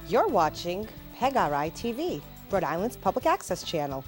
You're watching PEGRI TV, Rhode Island's public access channel.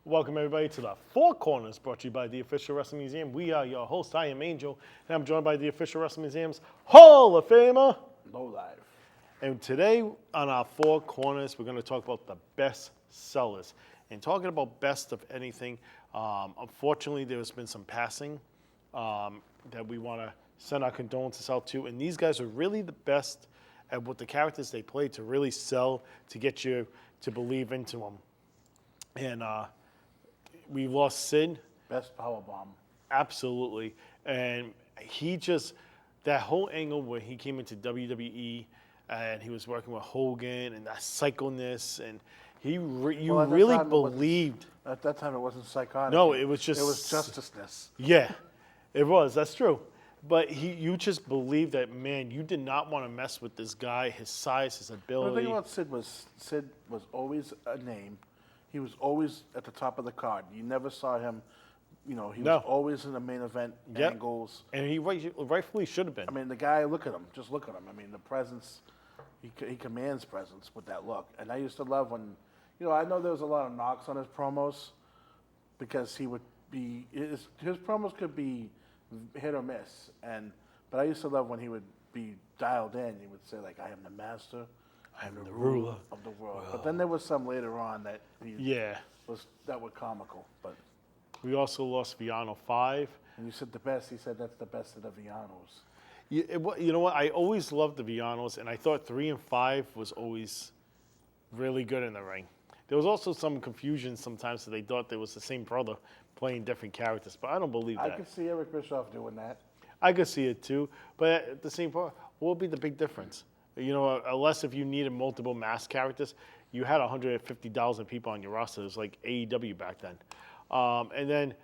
Welcome everybody to the Four Corners, brought to you by the Official Wrestling Museum. We are your host. I am Angel, and I'm joined by the Official Wrestling Museum's Hall of Famer, No life. and today on our Four Corners, we're going to talk about the best sellers. And talking about best of anything, unfortunately, there's been some passing that we want to send our condolences out to. And these guys are really the best at what the characters they play to really sell, to get you to believe into them. And we lost Sid. Best powerbomb. Absolutely. And he just, that whole angle where he came into WWE and he was working with Hogan and that psychoness, and you really believed. At that time, it wasn't psychotic. No, it was just. It was justiceness. Yeah, it was. That's true. But you just believed that, man, you did not want to mess with this guy, his size, his ability. The thing about Sid was always a name. He was always at the top of the card. You never saw him, he was always in the main event angles. And he rightfully should have been. I mean, the guy, look at him. Just look at him. I mean, the presence, he commands presence with that look. And I used to love when, I know there was a lot of knocks on his promos because he would be, his promos could be hit or miss. But I used to love when he would be dialed in. He would say, like, I am the master. I am the ruler of the world. But then there was some later on that were comical. But we also lost Viano 5. And you said the best. He said that's the best of the Vianos. You know what? I always loved the Vianos, and I thought 3 and 5 was always really good in the ring. There was also some confusion sometimes that they thought there was the same brother playing different characters, but I don't believe that. I could see Eric Bischoff doing that. I could see it too, but at the same point, what would be the big difference? Unless if you needed multiple masked characters, you had 150,000 people on your roster. It was like AEW back then. And then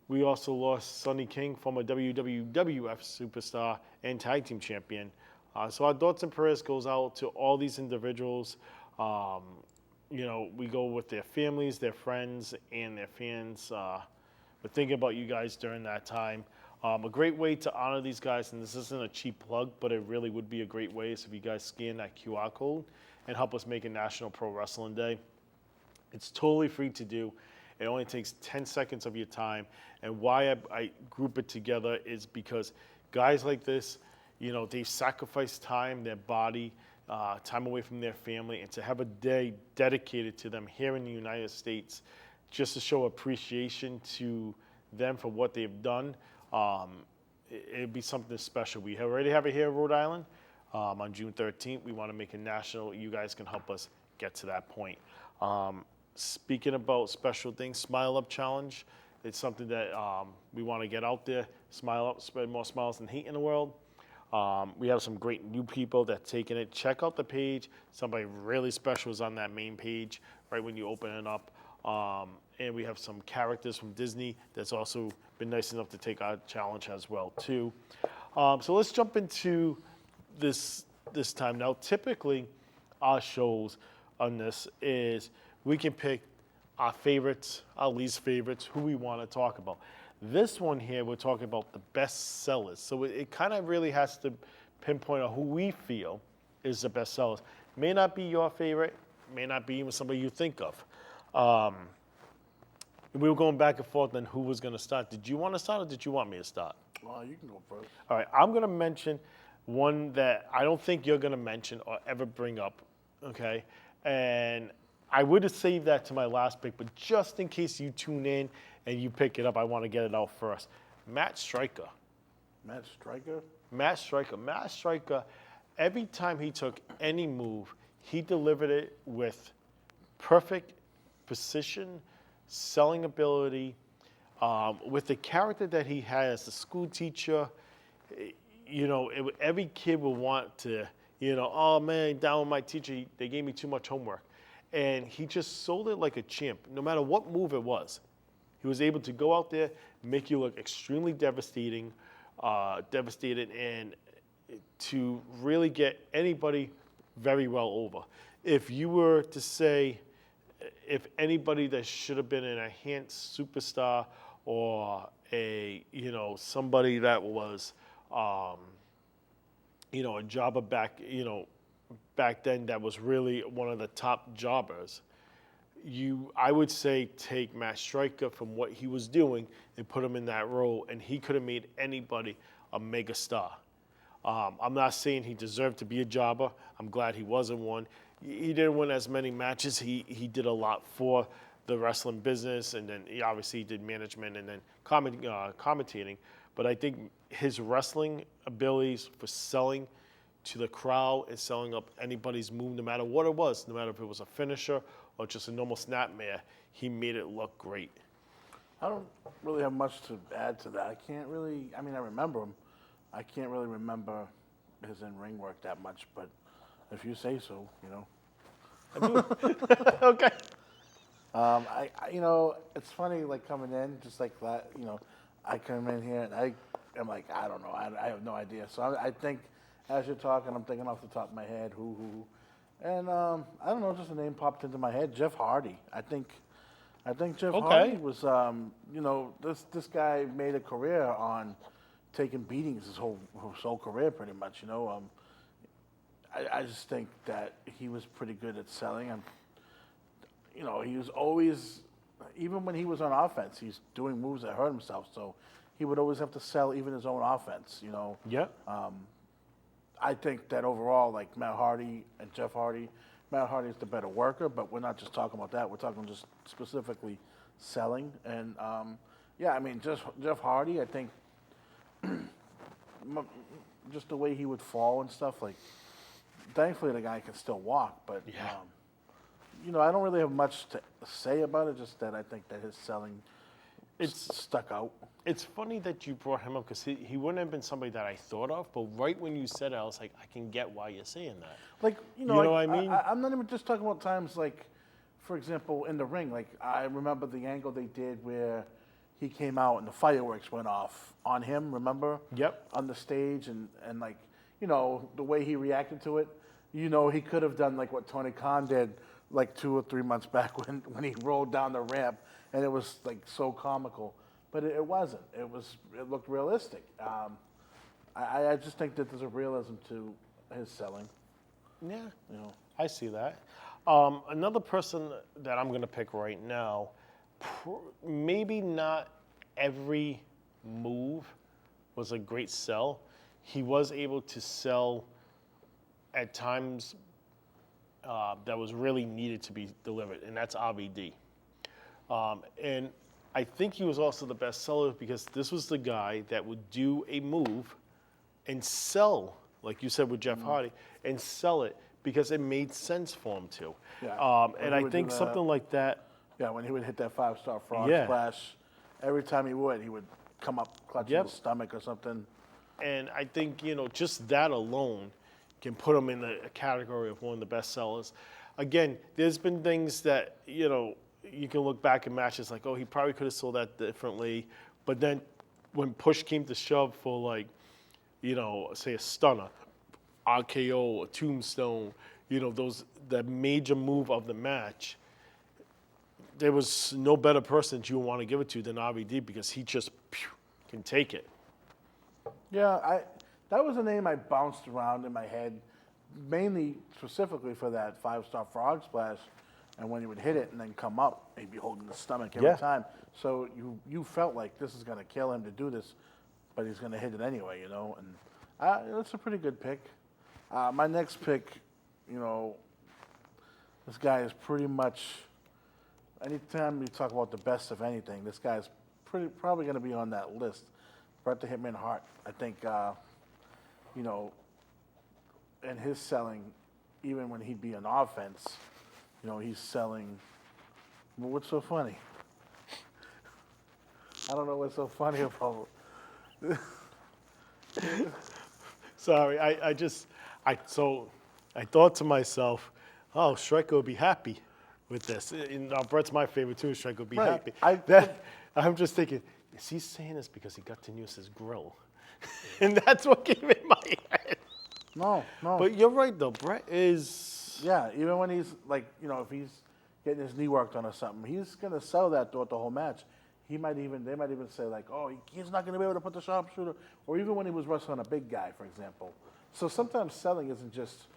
we also lost Sonny King, former WWF superstar and tag team champion. So our thoughts and prayers goes out to all these individuals. We go with their families, their friends, and their fans. We're thinking about you guys during that time. A great way to honor these guys, and this isn't a cheap plug, but it really would be a great way, is if you guys scan that QR code and help us make a National Pro Wrestling Day. It's totally free to do. It only takes 10 seconds of your time. And why I group it together is because guys like this, they've sacrificed time, their body, time away from their family, and to have a day dedicated to them here in the United States, just to show appreciation to them for what they've done. It'd be something special. We already have it here in Rhode Island on June 13th. We want to make it national. You guys can help us get to that point. Speaking about special things, Smile Up Challenge. It's something that we want to get out there. Smile up, spread more smiles than hate in the world. We have some great new people that taken it. Check out the page. Somebody really special is on that main page right when you open it up. And we have some characters from Disney that's also been nice enough to take our challenge as well too. So let's jump into this time. Now, typically our shows on this is we can pick our favorites, our least favorites, who we want to talk about. This one here, we're talking about the best sellers. So it kind of really has to pinpoint on who we feel is the best sellers. May not be your favorite, may not be even somebody you think of. We were going back and forth on who was going to start. Did you want to start or did you want me to start? Well, you can go first. All right, I'm going to mention one that I don't think you're going to mention or ever bring up, okay? And I would have saved that to my last pick, but just in case you tune in and you pick it up, I want to get it out first. Matt Stryker. Matt Stryker? Matt Stryker. Matt Stryker, every time he took any move, he delivered it with perfect precision, selling ability, with the character that he had as a school teacher. Every kid would want to, oh man, down with my teacher, they gave me too much homework. And he just sold it like a champ. No matter what move it was, he was able to go out there, make you look extremely devastated, and to really get anybody very well over. If you were to say, if anybody that should have been an enhanced superstar or somebody that was, a jobber back then that was really one of the top jobbers, I would say take Matt Stryker from what he was doing and put him in that role, and he could have made anybody a mega star. I'm not saying he deserved to be a jobber. I'm glad he wasn't one. He didn't win as many matches. He did a lot for the wrestling business, and then he obviously did management and then commentating. But I think his wrestling abilities for selling to the crowd and selling up anybody's move, no matter what it was, no matter if it was a finisher or just a normal snapmare, he made it look great. I don't really have much to add to that. I remember him. I can't really remember his in-ring work that much, but if you say so, Okay. It's funny, like coming in, just like that, I come in here and I'm like, I don't know, I have no idea. So I think as you're talking, I'm thinking off the top of my head, who. And I don't know, just a name popped into my head, Jeff Hardy. I think Jeff Hardy was, this guy made a career on taking beatings his whole career, pretty much. I just think that he was pretty good at selling, and he was always, even when he was on offense, he's doing moves that hurt himself. So he would always have to sell even his own offense. Yeah. I think that overall, like Matt Hardy and Jeff Hardy, Matt Hardy is the better worker, but we're not just talking about that. We're talking just specifically selling. And Jeff Hardy, I think, just the way he would fall and stuff, like, thankfully the guy can still walk, but, I don't really have much to say about it, just that I think that his selling stuck out. It's funny that you brought him up because he wouldn't have been somebody that I thought of, but right when you said it, I was like, I can get why you're saying that. Like, know what I mean? I'm not even just talking about times like, for example, in the ring. Like, I remember the angle they did where he came out and the fireworks went off on him, remember? Yep. On the stage and like, the way he reacted to it, he could have done like what Tony Khan did like 2 or 3 months back when he rolled down the ramp, and it was like so comical. But it wasn't. It looked realistic. I just think that there's a realism to his selling. Yeah. I see that. Another person that I'm going to pick right now, maybe not every move was a great sell. He was able to sell at times that was really needed to be delivered, and that's RVD. And I think he was also the best seller because this was the guy that would do a move and sell, like you said with Jeff Hardy, and sell it because it made sense for him to. Yeah. And I think something like that. Yeah, when he would hit that 5-star frog Yeah. splash, every time he would come up clutching his stomach or something. And I think, just that alone can put him in the category of one of the best sellers. Again, there's been things that, you can look back at matches like, oh, he probably could have sold that differently. But then when push came to shove for like, say a stunner, RKO, a tombstone, that major move of the match, there was no better person that you would want to give it to than RVD because he just can take it. Yeah, that was a name I bounced around in my head, mainly specifically for that 5-star frog splash. And when he would hit it and then come up, he'd be holding the stomach every time. So you felt like this is going to kill him to do this, but he's going to hit it anyway, And that's a pretty good pick. My next pick, This guy is pretty much. Anytime you talk about the best of anything, this guy's probably going to be on that list. Bret the Hitman Hart. I think, you know, in his selling, even when he'd be on offense, you know, he's selling. Well, what's so funny? I don't know what's so funny about. Sorry, I thought to myself, oh, Stryker would be happy with this. And Brett's my favorite too. Stryker would be Right. happy. I'm just thinking, is he saying this because he got to use his grill? And that's what came in my head. No. But you're right though. Brett is. Yeah, even when he's like, you know, if he's getting his knee worked on or something, he's gonna sell that throughout the whole match. They might even say like, oh, he's not gonna be able to put the sharpshooter, or even when he was wrestling a big guy, for example. So sometimes selling isn't just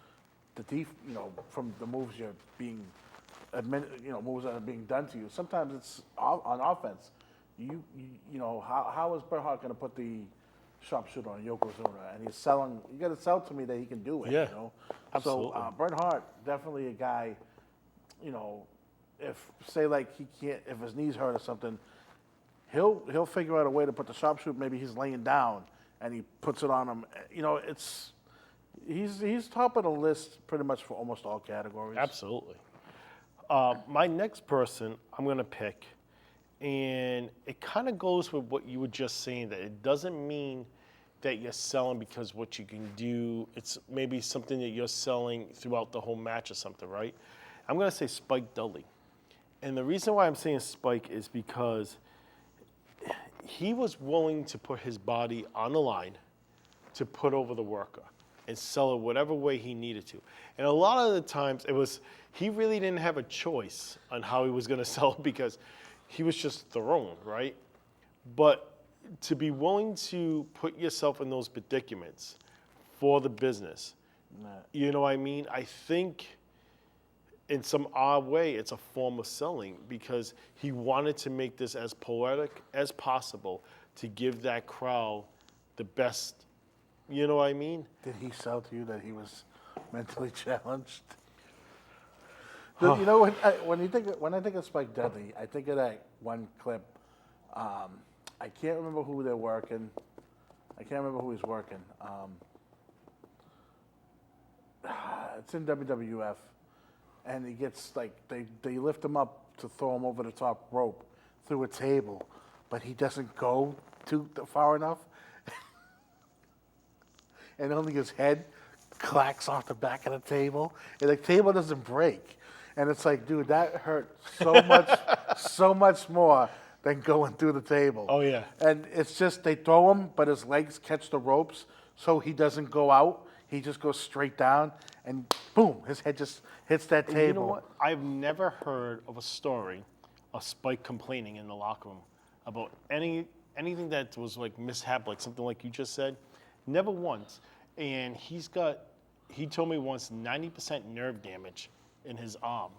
you know, from the moves you're being, moves that are being done to you. Sometimes it's on offense. You know, how is Bret Hart gonna put the sharpshooter on Yokozuna, and he's selling? You got to sell to me that he can do it. Yeah, you know? absolutely. So Bret Hart, definitely a guy. You know, if say like he can't, if his knees hurt or something, he'll figure out a way to put the sharpshooter. Maybe he's laying down and he puts it on him. You know, he's top of the list pretty much for almost all categories. Absolutely. My next person I'm going to pick, and it kind of goes with what you were just saying, that it doesn't mean that you're selling because what you can do, it's maybe something that you're selling throughout the whole match or something, right? I'm going to say Spike Dudley. And the reason why I'm saying Spike is because he was willing to put his body on the line to put over the worker and sell it whatever way he needed to. And a lot of the times he really didn't have a choice on how he was going to sell it because he was just thrown, right? But to be willing to put yourself in those predicaments for the business, you know what I mean? I think in some odd way, it's a form of selling because he wanted to make this as poetic as possible to give that crowd the best. You know what I mean? Did he sell to you that he was mentally challenged? You know, when I think of Spike Dudley, I think of that one clip. I can't remember who they're working. I can't remember who he's working. It's in WWF, and he gets like they lift him up to throw him over the top rope through a table, but he doesn't go too far enough. And only his head clacks off the back of the table, and the table doesn't break. And it's like, dude, that hurt so much, so much more than going through the table. Oh, yeah. And it's just they throw him, but his legs catch the ropes, so he doesn't go out. He just goes straight down, and boom, his head just hits that table. You know what? I've never heard of a story of Spike complaining in the locker room about anything that was like mishap, like something like you just said. Never once. And he told me once 90% nerve damage in his arm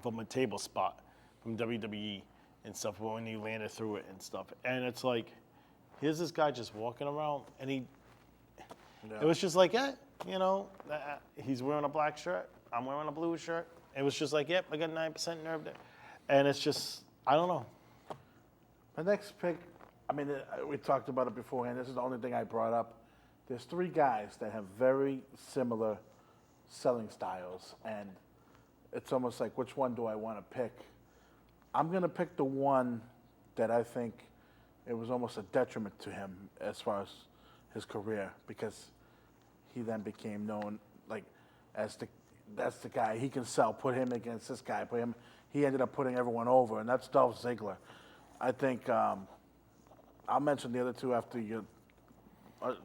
from a table spot from WWE and stuff when he landed through it and stuff. And it's like, here's this guy just walking around, and it was just like, he's wearing a black shirt, I'm wearing a blue shirt. It was just like, yep, I got 9% nerve there. And it's just, I don't know. My next pick, I mean, we talked about it beforehand. This is the only thing I brought up. There's three guys that have very similar selling styles, and it's almost like, which one do I want to pick? I'm going to pick the one that I think it was almost a detriment to him as far as his career, because he then became known like as that's the guy he can sell. Put him against this guy. He ended up putting everyone over, and that's Dolph Ziggler. I think I'll mention the other two after you.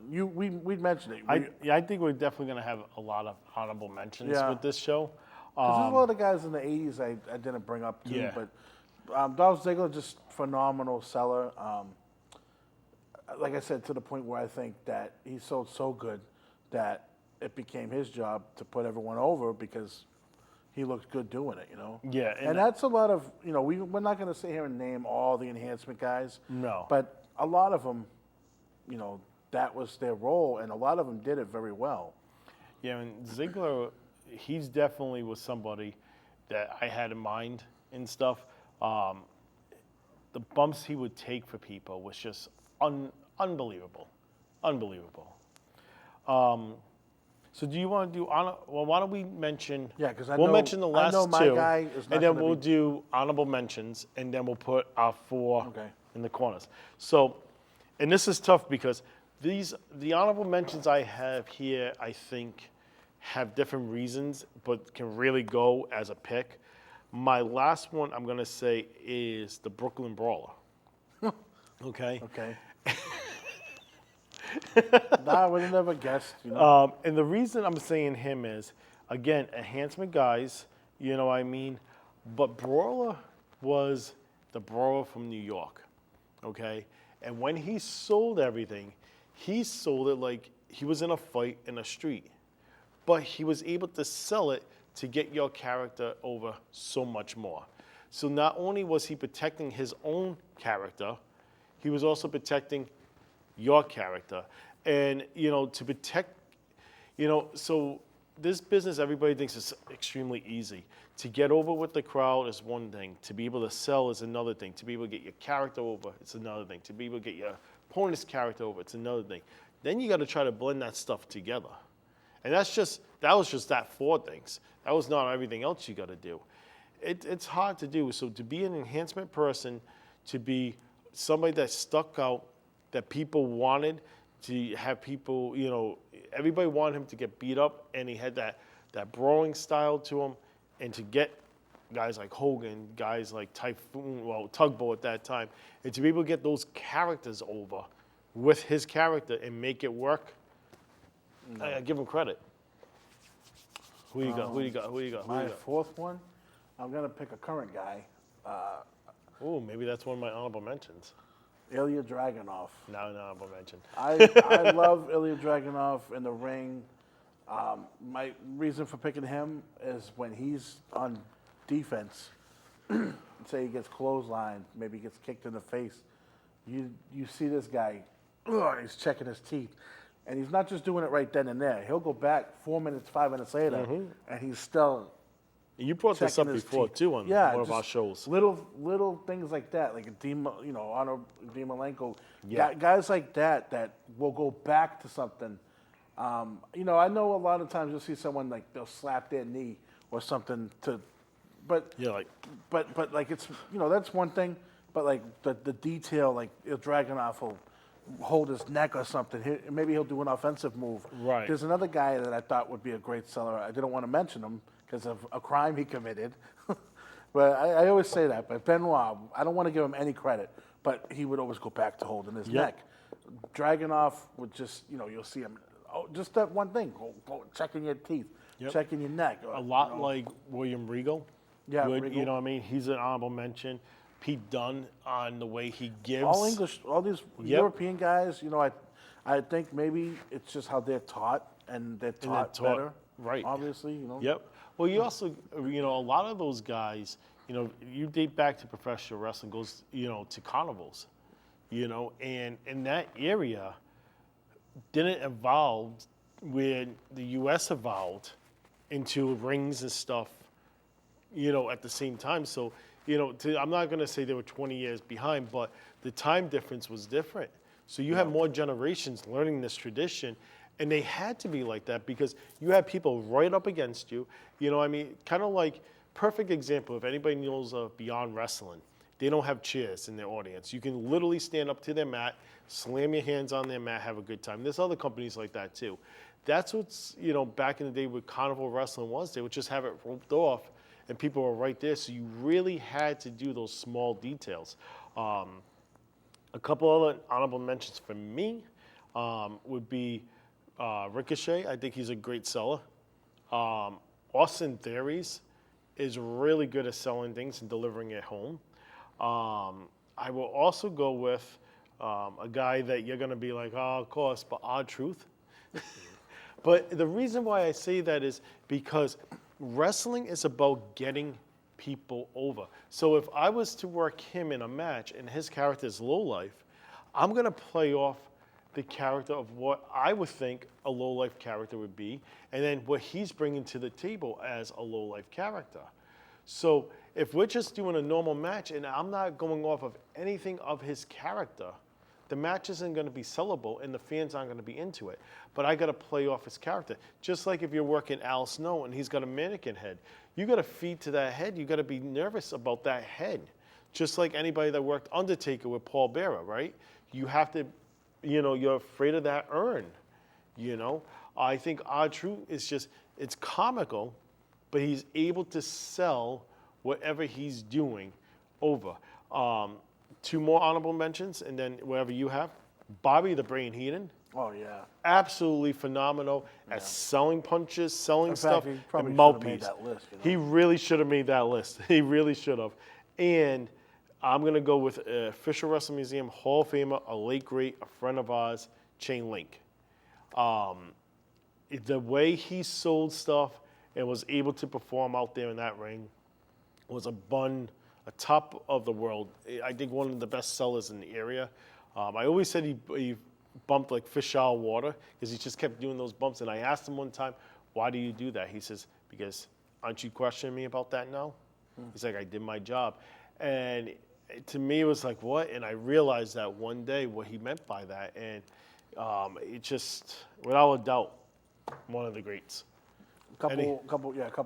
We'd mentioned it. I think we're definitely going to have a lot of honorable mentions with this show. There's a lot of guys in the 80s I didn't bring up too, but Dolph Ziggler, just phenomenal seller. Like I said, to the point where I think that he sold so good that it became his job to put everyone over because he looked good doing it, you know? Yeah. And that's a lot of, we're not going to sit here and name all the enhancement guys. No. But a lot of them, that was their role, and a lot of them did it very well. Yeah, and Ziggler, he's definitely was somebody that I had in mind and stuff. The bumps he would take for people was just unbelievable, unbelievable. So do you want to do honor? Well, why don't we mention? Yeah, 'cause I we'll know- mention the I last know my two, guy is not and then gonna we'll be- do honorable mentions, and then we'll put our four Okay. in the corners. So, and this is tough because the honorable mentions I have here, I think, have different reasons, but can really go as a pick. My last one I'm gonna say is the Brooklyn Brawler. Okay. Okay. Nah, I would have never guessed. You know? And the reason I'm saying him is, again, enhancement guys, you know what I mean? But Brawler was the Brawler from New York, okay? And when he sold everything, he sold it like he was in a fight in a street. But he was able to sell it to get your character over so much more. So not only was he protecting his own character, he was also protecting your character. And, you know, to protect, you know, so this business, everybody thinks is extremely easy. To get over with the crowd is one thing. To be able to sell is another thing. To be able to get your character over, it's another thing. To be able to get your opponent's character over, it's another thing. Then you got to try to blend that stuff together. And that was just that four things. That was not everything else you got to do. It's hard to do. So to be an enhancement person, to be somebody that stuck out, that people wanted, to have people, you know, everybody wanted him to get beat up, and he had that brawling style to him, and to get guys like Hogan, guys like Typhoon, well, Tugboat at that time, and to be able to get those characters over with his character and make it work, I give him credit. Who you got? Who you got? Who you got? Who My you got? fourth one, I'm gonna pick a current guy, Oh, maybe that's one of my honorable mentions. Ilya Dragunov. Now an honorable mention. I love Ilya Dragunov in the ring. My reason for picking him is when he's on defense, say he gets clotheslined, maybe gets kicked in the face, you see this guy, he's checking his teeth. And he's not just doing it right then and there. He'll go back 4 minutes, 5 minutes later, and he's still You brought this up checking his before teeth. too on Yeah, one of just our shows. Little things like that, like a Honor Malenko. Yeah. Guys like that will go back to something. You know, I know a lot of times you'll see someone like they'll slap their knee or something but Yeah, like but like it's, you know, that's one thing. But like the detail, like Dragunov will hold his neck or something. Maybe he'll do an offensive move. Right. There's another guy that I thought would be a great seller. I didn't want to mention him because of a crime he committed. But I always say that. But Benoit, I don't want to give him any credit, but he would always go back to holding his Yep. neck. Dragunov would just, you know, you'll see him. Oh, just that one thing. Go checking your teeth, Yep. checking your neck. a lot like William Regal. Yeah, would, Regal. you know what I mean? He's an honorable mention. Pete Dunne on the way he gives. All English, all these European guys, you know, I think maybe it's just how they're taught, and they're taught better. right. Obviously, you know. Yep. Well, you also, you know, a lot of those guys, you know, you date back to professional wrestling, goes, you know, to carnivals, you know, and in that area didn't evolve where the U.S. evolved into rings and stuff, you know, at the same time. So, you know, I'm not going to say they were 20 years behind, but the time difference was different. So you have more generations learning this tradition, and they had to be like that because you had people right up against you. You know, I mean, kind of like, perfect example, if anybody knows of Beyond Wrestling, they don't have chairs in their audience. You can literally stand up to their mat, slam your hands on their mat, have a good time. There's other companies like that too. That's what's, you know, back in the day with Carnival Wrestling was. They would just have it roped off, and people were right there. So you really had to do those small details. A couple other honorable mentions for me would be Ricochet. I think he's a great seller. Austin Theories is really good at selling things and delivering it home. I will also go with a guy that you're going to be like, oh, of course, but R-Truth. But the reason why I say that is because wrestling is about getting people over. So if I was to work him in a match and his character is Lowlife, I'm going to play off the character of what I would think a low-life character would be, and then what he's bringing to the table as a low-life character. So if we're just doing a normal match and I'm not going off of anything of his character, the match isn't going to be sellable and the fans aren't going to be into it. But I got to play off his character. Just like if you're working Al Snow and he's got a mannequin head, you got to feed to that head. You got to be nervous about that head. Just like anybody that worked Undertaker with Paul Bearer, right? You have to, you're afraid of that urn, I think R-Truth is just, it's comical, but he's able to sell whatever he's doing over. 2 more honorable mentions, and then whatever you have. Bobby the Brain Heenan, Oh yeah. absolutely phenomenal at selling punches, selling In stuff, fact, he probably and should have mouthpiece. made that list. He really should have made that list. He really should have. And I'm going to go with Official Wrestling Museum Hall of Famer, a late great, a friend of ours, Chain Link. The way he sold stuff and was able to perform out there in that ring was a top of the world. I think one of the best sellers in the area. I always said he bumped like fish out of water because he just kept doing those bumps. And I asked him one time, why do you do that? He says, because aren't you questioning me about that now? He's like, I did my job. And to me, it was like, what? And I realized that one day what he meant by that. And it just, without a doubt, one of the greats. A couple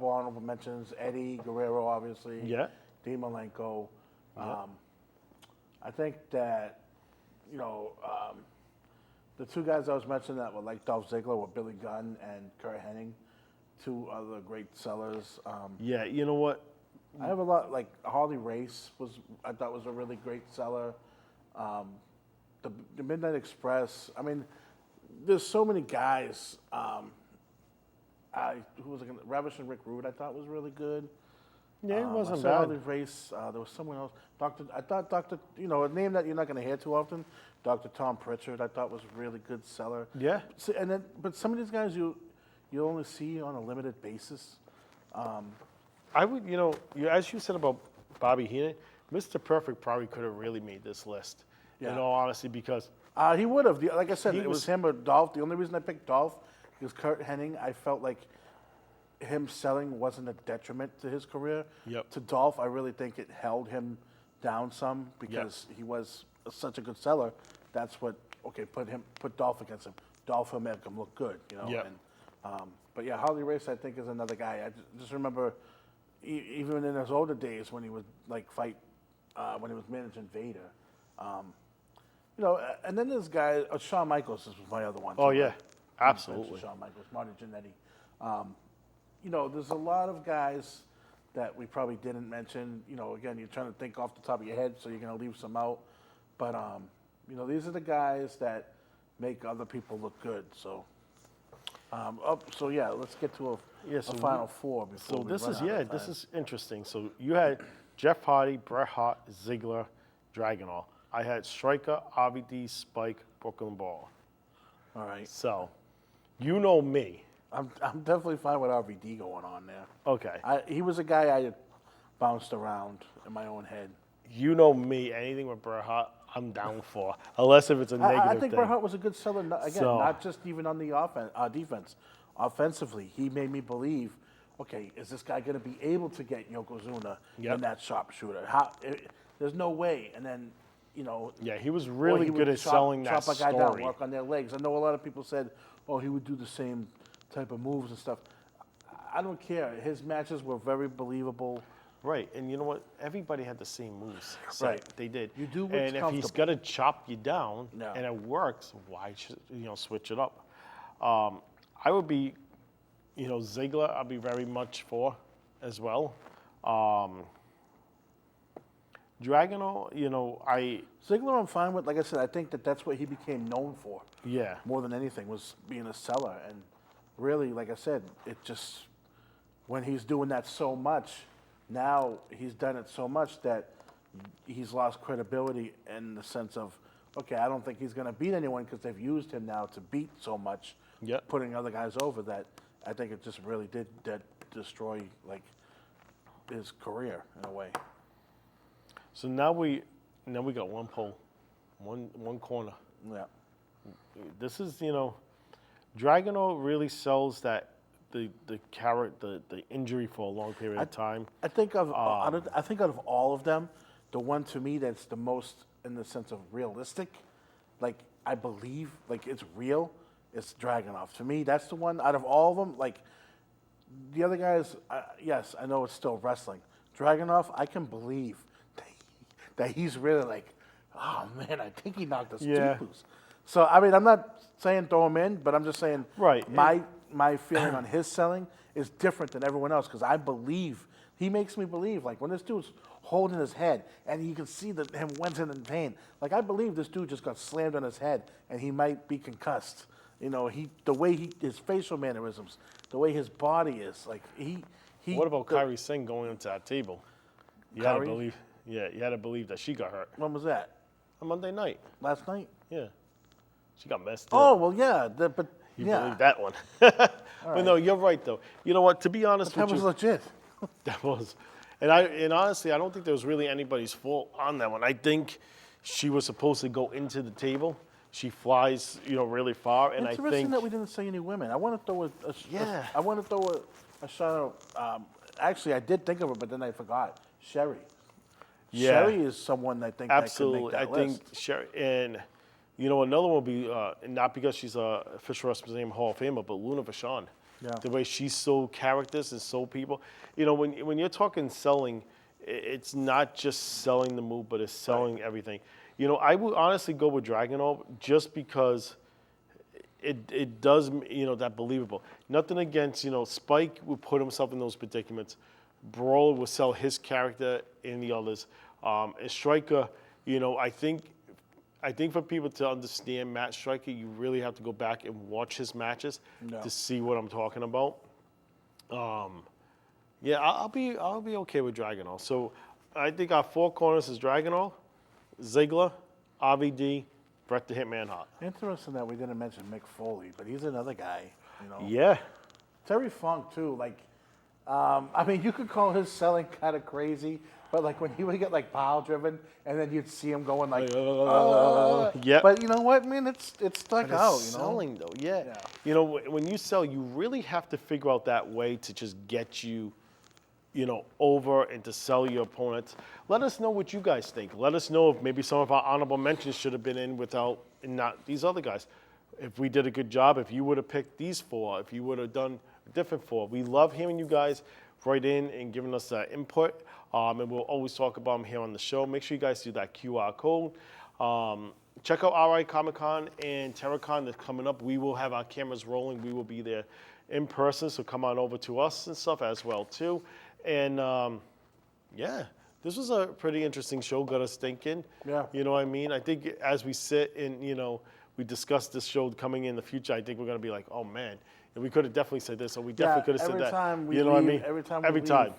honorable mentions. Eddie Guerrero, obviously. Yeah. Dean Malenko. I think that, the 2 guys I was mentioning that were like Dolph Ziggler were Billy Gunn and Kurt Hennig, 2 other great sellers. Yeah, you know what? I have a lot, like Harley Race I thought was a really great seller. The Midnight Express. I mean, there's so many guys. Who was it? Ravishing Rick Rude, I thought was really good. Yeah, it wasn't I said bad. Harley Race. There was someone else. Dr. A name that you're not going to hear too often. Dr. Tom Pritchard, I thought was a really good seller. Yeah. So, but some of these guys you only see on a limited basis. I would, as you said about Bobby Heenan, Mr. Perfect probably could have really made this list. Yeah. In all honesty, because He would have. Like I said, He it was was- him or Dolph. The only reason I picked Dolph is Kurt Hennig. I felt like him selling wasn't a detriment to his career. Yep. To Dolph, I really think it held him down some because he was such a good seller. That's what put Dolph against him. Dolph will make him look good, Yep. And, but yeah, Harley Race I think is another guy. I just remember even in his older days when he would fight when he was managing Vader. And then this guy, Shawn Michaels was my other one. Oh, too. yeah. Absolutely. Shawn Michaels, Marty Jannetty. There's a lot of guys that we probably didn't mention. Again, you're trying to think off the top of your head, so you're going to leave some out. But, these are the guys that make other people look good. So, let's get to a final 4 before So we this run is out of this time. is interesting. So you had Jeff Hardy, Bret Hart, Ziggler, Dragunov. I had Striker, RVD, Spike, Brooklyn Ball. All right. So, you know me. I'm definitely fine with RVD going on there. Okay. He was a guy I had bounced around in my own head. You know me. Anything with Bret Hart, I'm down for. Unless if it's a negative I think thing. Bret Hart was a good seller. So- Not just even on the defense. Offensively, he made me believe, okay, is this guy going to be able to get Yokozuna Yep. in that sharpshooter? There's no way. And then, Yeah, he was or really he good would at selling that chop a guy down, story. work on their legs. I know a lot of people said, oh, he would do the same type of moves and stuff. I don't care. His matches were very believable. Right, and you know what? Everybody had the same moves. set. Right. They did. You do what's and if he's comfortable. got to chop you down No. and it works, why should switch it up? I would be, Ziggler. I'd be very much for as well. Dragunov, Ziggler, I'm fine with. Like I said, I think that's what he became known for. yeah, More than anything was being a seller. And really, like I said, it just, when he's doing that so much, now he's done it so much that he's lost credibility in the sense of, okay, I don't think he's going to beat anyone because they've used him now to beat so much, Yep. putting other guys over that I think it just really did destroy his career in a way. So now we got one pole, one corner. Yeah. this is, Dragunov really sells that the injury for a long period of time. I think of I think out of all of them, the one to me that's the most in the sense of realistic, like I believe, like it's real, it's Dragunov. To me, that's the one out of all of them. Like the other guys, yes, I know it's still wrestling. Dragunov, I can believe that he's really like, oh man, I think he knocked us Yeah. loose. So I mean, I'm not saying throw him in, but I'm just saying Right. my feeling on his selling is different than everyone else because I believe he makes me believe. Like when this dude's holding his head and you can see that him wincing in pain. Like I believe this dude just got slammed on his head and he might be concussed. The way his facial mannerisms, the way his body is, like he. What about Kyrie Singh going into that table? You had to Kyrie? believe. Yeah, you had to believe that she got hurt When was that? on Monday night. Last night? Yeah, she got messed Oh up. well, yeah, but You yeah, believe that one? But no, you're right though. You know what? To be honest that with was you, legit. that was, and honestly, I don't think there was really anybody's fault on that one. I think she was supposed to go into the table. She flies, really far, and I Interesting think that we didn't say any women. I want to throw Yeah. I want to throw a shout out. Actually, I did think of it, but then I forgot. Sherry. Yeah. Sherry is someone I think absolutely. that I could make that think list. Sherry, and another one will be not because she's a Fisher Wrestling Museum Hall of Famer, but Luna Vachon. Yeah. The way she sold characters and sold people. When you're talking selling, it's not just selling the move, but it's selling everything. I would honestly go with Dragunov just because it does, that believable. Nothing against, Spike would put himself in those predicaments. Brawler would sell his character and the others. And Stryker, I think for people to understand Matt Stryker, you really have to go back and watch his matches to see what I'm talking about. Yeah, I'll be okay with Dragunov. So I think our four corners is Dragunov, Ziggler, RVD, Bret the Hitman Hart. Interesting that we didn't mention Mick Foley, but he's another guy. Yeah. Terry Funk too. Like, I mean, you could call his selling kind of crazy, but like when he would get like pile driven, and then you'd see him going like, Yep. But you know what, man? It's stuck But out. it's selling though, yeah. Yeah. When you sell, you really have to figure out that way to just get you, over and to sell your opponents. Let us know what you guys think. Let us know if maybe some of our honorable mentions should have been in without and not these other guys. If we did a good job, if you would have picked these four, if you would have done a different four. We love hearing you guys write in and giving us that input. And we'll always talk about them here on the show. Make sure you guys do that QR code. Check out RI Comic Con and TerraCon that's coming up. We will have our cameras rolling. We will be there in person, so come on over to us and stuff as well too. And yeah, this was a pretty interesting show. Got us thinking. Yeah. You know what I mean? I think as we sit and we discuss this show coming in the future, I think we're gonna be like, oh man, and we could have definitely said this, or we definitely could have said every that. time we you know what I leave- mean? every time we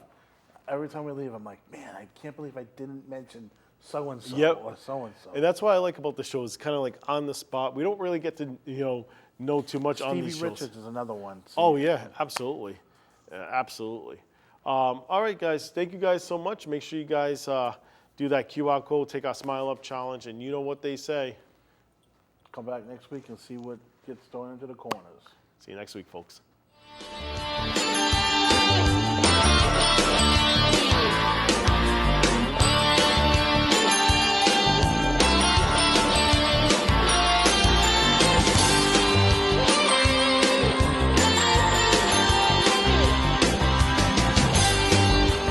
Every time we leave, I'm like, man, I can't believe I didn't mention so and so Yep. or so and so. And that's what I like about the show. It's kind of like on the spot. We don't really get to know too much on these Stevie shows. Richards is another one. Oh yeah, absolutely, absolutely. All right, guys. Thank you guys so much. Make sure you guys do that QR code, take our Smile Up challenge, and you know what they say. Come back next week and see what gets thrown into the corners. See you next week, folks.